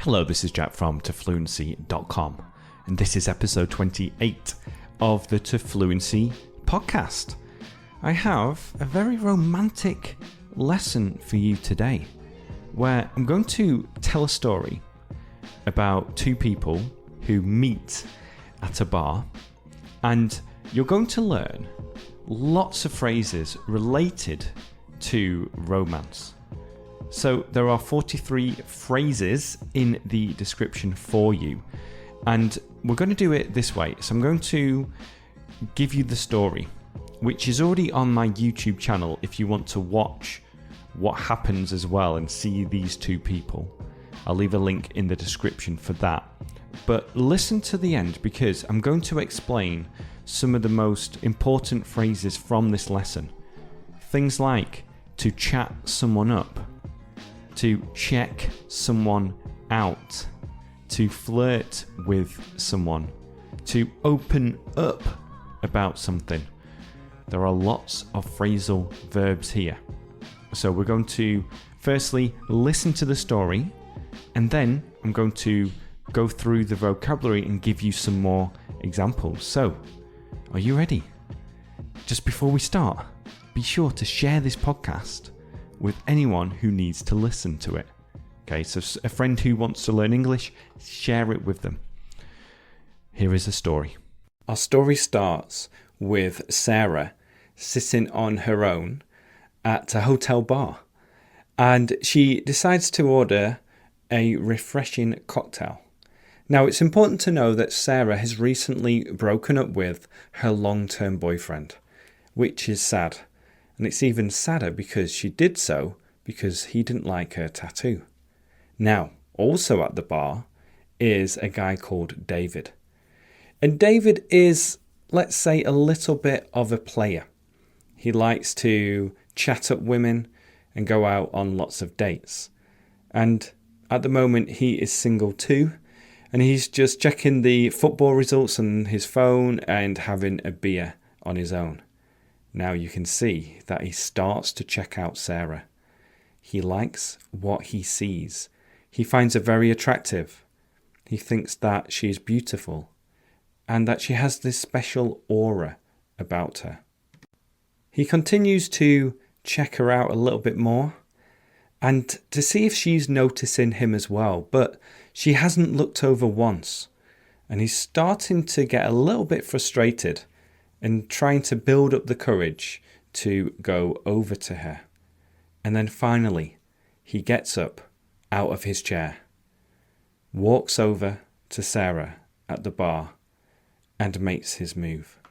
Hello, this is Jack from tofluency.com, and this is episode 28 of the Tofluency podcast. I have a very romantic lesson for you today, where I'm going to tell a story about two people who meet at a bar, and you're going to learn lots of phrases related to romance. So there are 43 phrases in the description for you, and we're going to do it this way. So I'm going to give you the story, which is already on my YouTube channel if you want to watch what happens as well and see these two people. I'll leave a link in the description for that. But listen to the end, because I'm going to explain some of the most important phrases from this lesson. Things like to chat someone up, to check someone out, to flirt with someone, to open up about something. There are lots of phrasal verbs here. So we're going to firstly listen to the story, and then I'm going to go through the vocabulary and give you some more examples. So, are you ready? Just before we start, be sure to share this podcast with anyone who needs to listen to it. Okay, so a friend who wants to learn English, share it with them. Here is a story. Our story starts with Sarah sitting on her own at a hotel bar, and she decides to order a refreshing cocktail. Now, it's important to know that Sarah has recently broken up with her long-term boyfriend, which is sad. And it's even sadder because she did so because he didn't like her tattoo. Now, also at the bar is a guy called David. And David is, let's say, a little bit of a player. He likes to chat up women and go out on lots of dates. And at the moment, he is single too. And he's just checking the football results on his phone and having a beer on his own. Now you can see that he starts to check out Sarah. He likes what he sees. He finds her very attractive. He thinks that she is beautiful and that she has this special aura about her. He continues to check her out a little bit more and to see if she's noticing him as well, but she hasn't looked over once, and he's starting to get a little bit frustrated and trying to build up the courage to go over to her. And then finally, he gets up out of his chair, walks over to Sarah at the bar, and makes his move.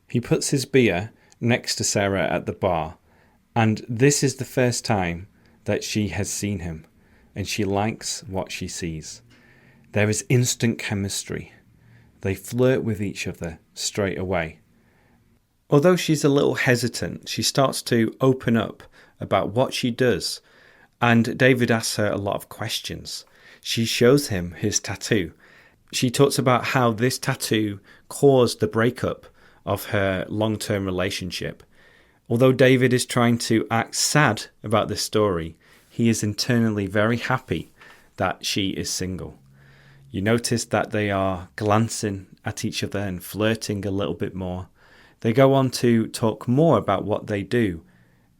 He puts his beer next to Sarah at the bar, and this is the first time that she has seen him, and she likes what she sees. There is instant chemistry. They flirt with each other straight away. Although she's a little hesitant, she starts to open up about what she does, and David asks her a lot of questions. She shows him his tattoo. She talks about how this tattoo caused the breakup of her long-term relationship. Although David is trying to act sad about this story, he is internally very happy that she is single. You notice that they are glancing at each other and flirting a little bit more. They go on to talk more about what they do,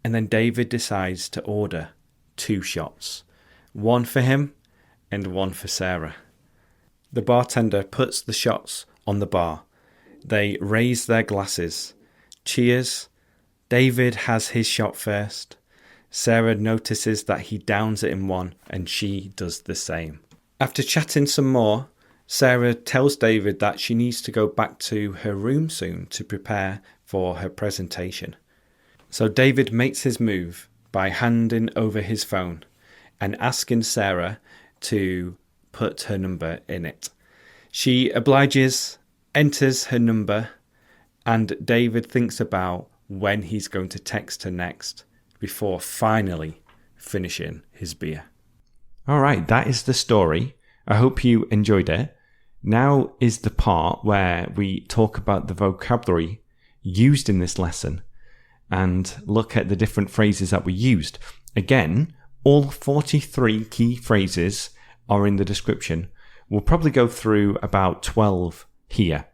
and then David decides to order 2 shots, one for him and one for Sarah. The bartender puts the shots on the bar. They raise their glasses. Cheers. David has his shot first. Sarah notices that he downs it in one, and she does the same. After chatting some more, Sarah tells David that she needs to go back to her room soon to prepare for her presentation. So David makes his move by handing over his phone and asking Sarah to put her number in it. She obliges, enters her number, and David thinks about when he's going to text her next before finally finishing his beer. All right, that is the story. I hope you enjoyed it. Now is the part where we talk about the vocabulary used in this lesson and look at the different phrases that were used. Again, all 43 key phrases are in the description. We'll probably go through about 12 here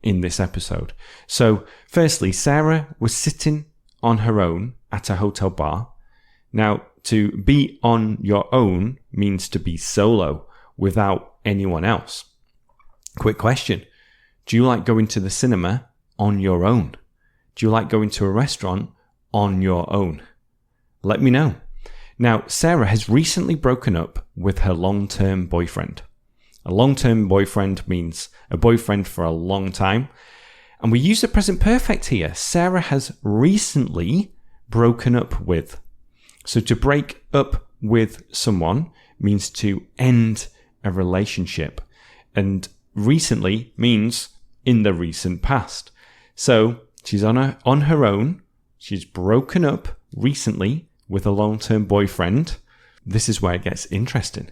in this episode. So firstly, Sarah was sitting on her own at a hotel bar. Now, to be on your own means to be solo without anyone else. Quick question. Do you like going to the cinema on your own? Do you like going to a restaurant on your own? Let me know. Now, Sarah has recently broken up with her long-term boyfriend. A long-term boyfriend means a boyfriend for a long time. And we use the present perfect here. Sarah has recently broken up with. So to break up with someone means to end a relationship. And recently means in the recent past. So she's on her own. She's broken up recently with a long-term boyfriend. This is where it gets interesting.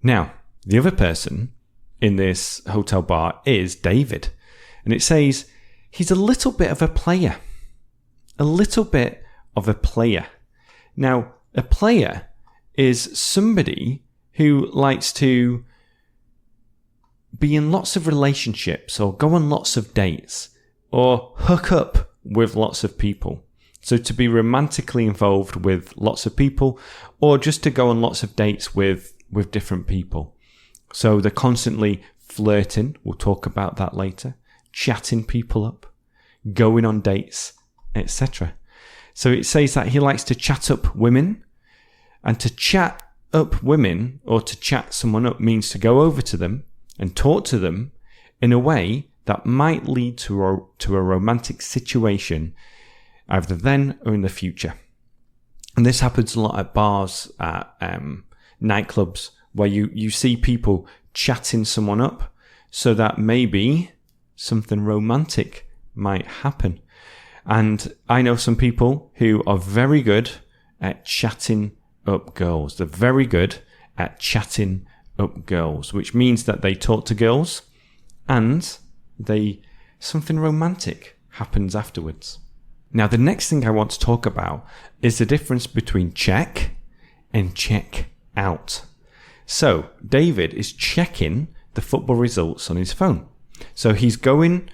Now, the other person in this hotel bar is David. And it says he's a little bit of a player. A little bit of a player. Now, a player is somebody who likes to be in lots of relationships or go on lots of dates or hook up with lots of people. So to be romantically involved with lots of people or just to go on lots of dates with different people. So they're constantly flirting. We'll talk about that later. Chatting people up, going on dates, etc. So it says that he likes to chat up women, and to chat up women or to chat someone up means to go over to them and talk to them in a way that might lead to a romantic situation either then or in the future. And this happens a lot at bars, at nightclubs, where you see people chatting someone up so that maybe something romantic might happen. And I know some people who are very good at chatting up girls. They're very good at chatting up girls, which means that they talk to girls and something romantic happens afterwards. Now, the next thing I want to talk about is the difference between check and check out. So David is checking the football results on his phone. So he's going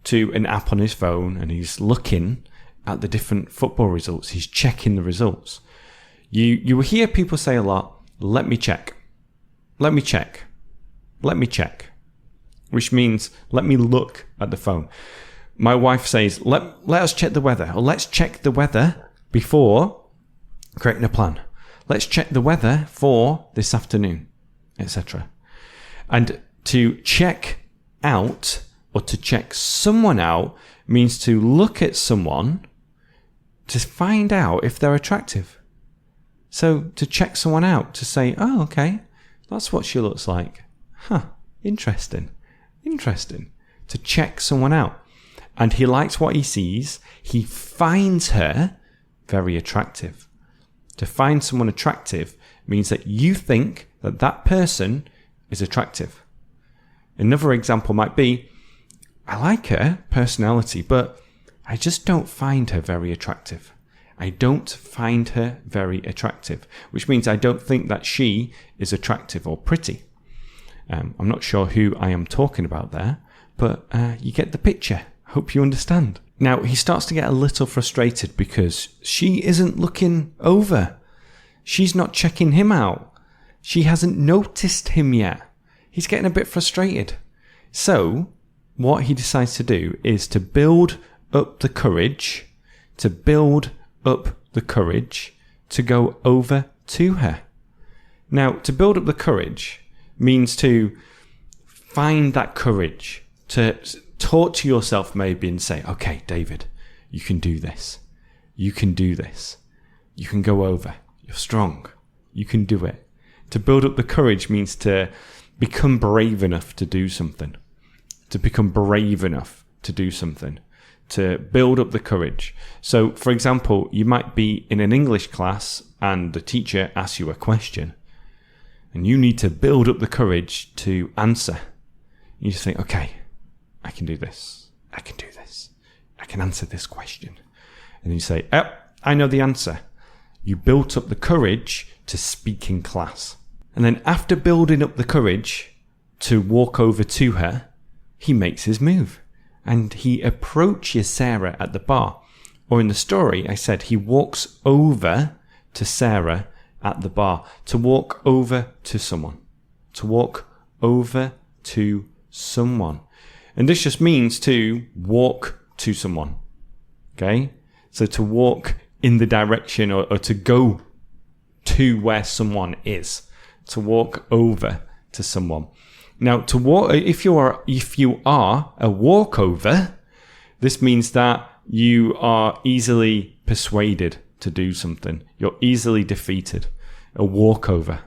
to an app on his phone and he's looking at the different football results. He's checking the results. You will hear people say a lot, let me check, let me check, let me check, which means let me look at the phone. My wife says, let us check the weather, or let's check the weather before creating a plan. Let's check the weather for this afternoon, etc. And to check out or to check someone out means to look at someone to find out if they're attractive. So to check someone out, to say, oh, okay, that's what she looks like. Huh, interesting. To check someone out. And he likes what he sees. He finds her very attractive. To find someone attractive means that you think that that person is attractive. Another example might be, I like her personality, but I just don't find her very attractive. I don't find her very attractive, which means I don't think that she is attractive or pretty. I'm not sure who I am talking about there, but you get the picture. Hope you understand. Now, he starts to get a little frustrated because she isn't looking over. She's not checking him out. She hasn't noticed him yet. He's getting a bit frustrated. So, what he decides to do is to build up the courage, to go over to her. Now, to build up the courage means to find that courage, to talk to yourself maybe and say, okay, David, you can do this. You can do this. You can go over. You're strong. You can do it. To build up the courage means to become brave enough to do something. To become brave enough to do something. To build up the courage. So, for example, you might be in an English class and the teacher asks you a question. And you need to build up the courage to answer. You just think, okay, I can do this. I can do this. I can answer this question. And you say, I know the answer. You built up the courage to speak in class. And then after building up the courage to walk over to her, he makes his move. And he approaches Sarah at the bar. Or in the story, I said he walks over to Sarah at the bar. To walk over to someone. To walk over to someone. And this just means to walk to someone. Okay? So to walk in the direction or to go to where someone is. To walk over to someone. Now, to walk, if you are a walkover, this means that you are easily persuaded to do something. You're easily defeated. A walkover.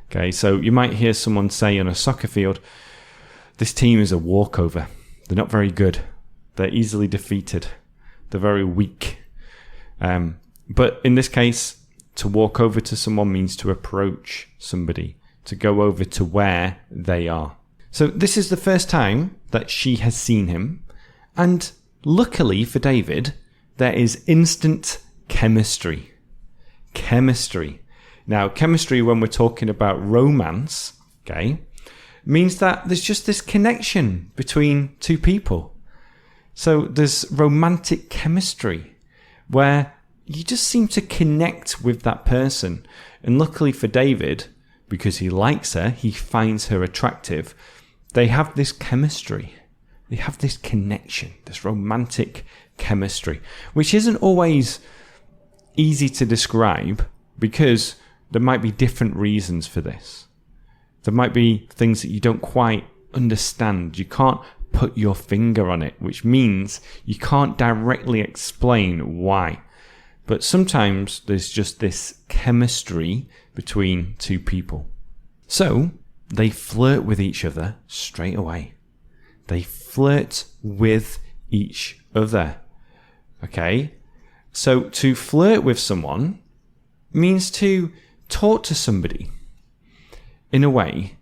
Okay, so you might hear someone say on a soccer field, this team is a walkover. They're not very good. They're easily defeated. They're very weak. But in this case, to walk over to someone means to approach somebody, to go over to where they are. So this is the first time that she has seen him. And luckily for David, there is instant chemistry. Chemistry. Now, chemistry, when we're talking about romance, okay, means that there's just this connection between two people. So there's romantic chemistry where you just seem to connect with that person. And luckily for David, because he likes her, he finds her attractive, they have this chemistry. They have this connection, this romantic chemistry, which isn't always easy to describe because there might be different reasons for this. There might be things that you don't quite understand. You can't put your finger on it, which means you can't directly explain why. But sometimes there's just this chemistry between two people. So they flirt with each other straight away. They flirt with each other. Okay? So to flirt with someone means to talk to somebody in a way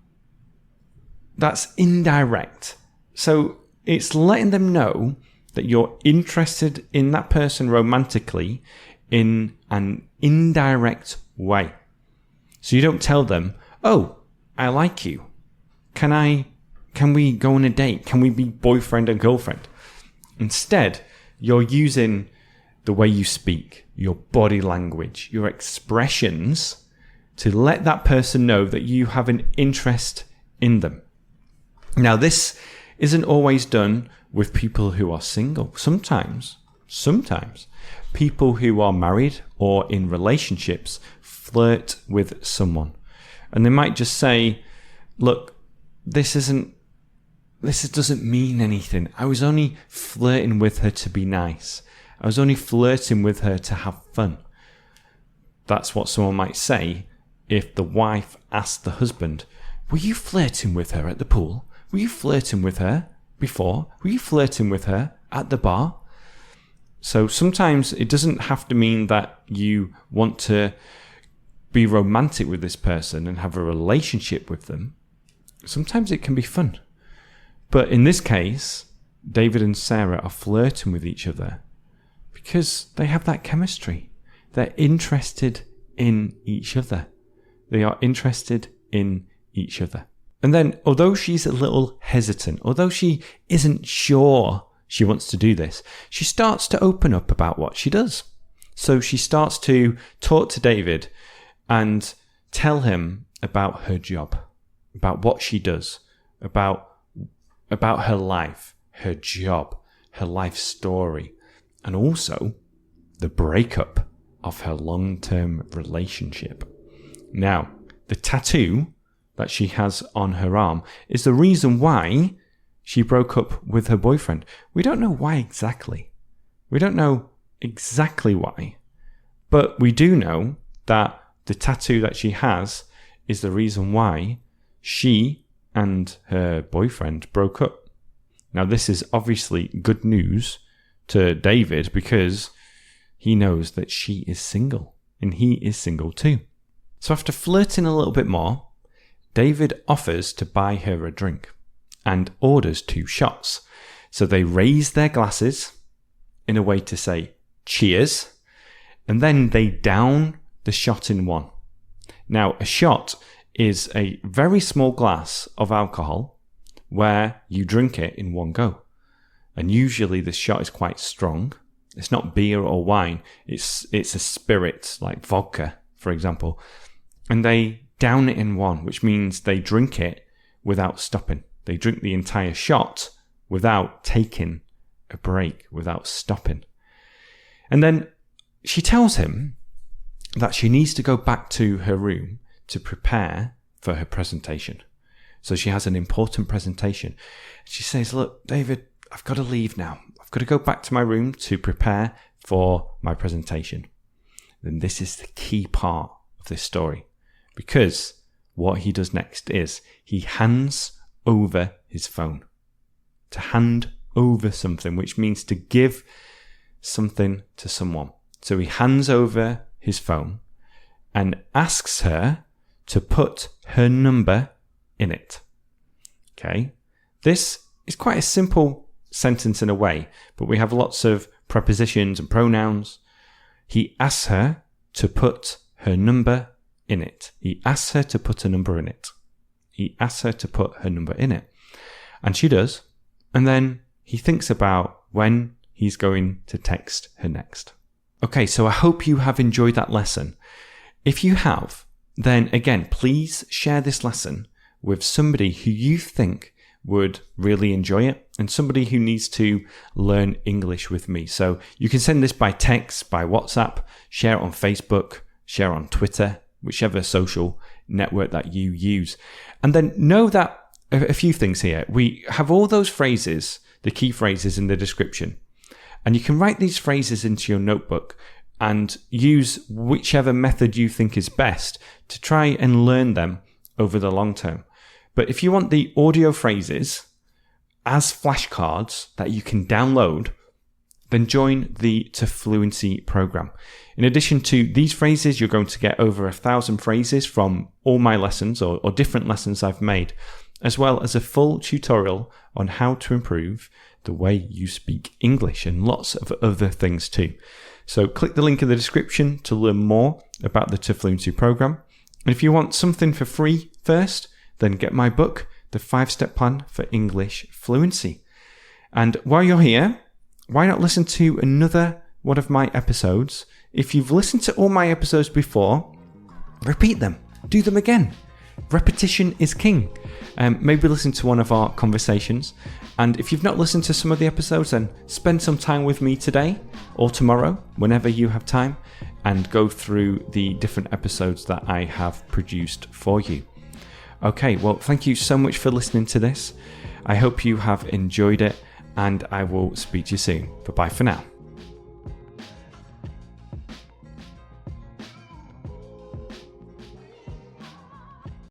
that's indirect. So it's letting them know that you're interested in that person romantically in an indirect way. So you don't tell them, oh, I like you. Can we go on a date? Can we be boyfriend and girlfriend? Instead, you're using the way you speak, your body language, your expressions to let that person know that you have an interest in them. Now, this isn't always done with people who are single. Sometimes people who are married or in relationships flirt with someone. And they might just say, look, this doesn't mean anything. I was only flirting with her to be nice. I was only flirting with her to have fun. That's what someone might say if the wife asked the husband, were you flirting with her at the pool? Were you flirting with her before? Were you flirting with her at the bar? So sometimes it doesn't have to mean that you want to be romantic with this person and have a relationship with them. Sometimes it can be fun. But in this case, David and Sarah are flirting with each other because they have that chemistry. They're interested in each other. They are interested in each other. And then, although she's a little hesitant, although she isn't sure she wants to do this, she starts to open up about what she does. So she starts to talk to David and tell him about her job, about what she does, about her life, her job, her life story, and also the breakup of her long-term relationship. Now, the tattoo that she has on her arm is the reason why she broke up with her boyfriend. We don't know why exactly. We don't know exactly why. But we do know that the tattoo that she has is the reason why she and her boyfriend broke up. Now, this is obviously good news to David because he knows that she is single and he is single too. So after flirting a little bit more, David offers to buy her a drink and orders 2 shots. So they raise their glasses in a way to say cheers, and then they down the shot in one. Now, a shot is a very small glass of alcohol where you drink it in one go. And usually this shot is quite strong. It's not beer or wine. It's a spirit like vodka, for example. And they down it in one, which means they drink it without stopping. They drink the entire shot without taking a break, without stopping. And then she tells him that she needs to go back to her room to prepare for her presentation. So she has an important presentation. She says, look, David, I've got to leave now. I've got to go back to my room to prepare for my presentation. Then this is the key part of this story, because what he does next is he hands over his phone. To hand over something, which means to give something to someone. So he hands over his phone and asks her to put her number in it. Okay. This is quite a simple sentence in a way, but we have lots of prepositions and pronouns. He asks her to put her number in it. He asks her to put a number in it. He asks her to put her number in it. And she does. And then he thinks about when he's going to text her next. Okay, so I hope you have enjoyed that lesson. If you have, then again, please share this lesson with somebody who you think would really enjoy it and somebody who needs to learn English with me. So you can send this by text, by WhatsApp, share it on Facebook, share on Twitter, whichever social network that you use. And then know that a few things here. We have all those phrases, the key phrases in the description. And you can write these phrases into your notebook and use whichever method you think is best to try and learn them over the long term. But if you want the audio phrases as flashcards that you can download, then join the To Fluency program. In addition to these phrases, you're going to get over 1,000 phrases from all my lessons or different lessons I've made, as well as a full tutorial on how to improve the way you speak English and lots of other things too. So click the link in the description to learn more about the To Fluency program. And if you want something for free first, then get my book, The 5-Step Plan for English Fluency. And while you're here, why not listen to another one of my episodes? If you've listened to all my episodes before, repeat them. Do them again. Repetition is king. Maybe listen to one of our conversations. And if you've not listened to some of the episodes, then spend some time with me today or tomorrow, whenever you have time, and go through the different episodes that I have produced for you. Okay, well, thank you so much for listening to this. I hope you have enjoyed it, and I will speak to you soon. Bye-bye for now.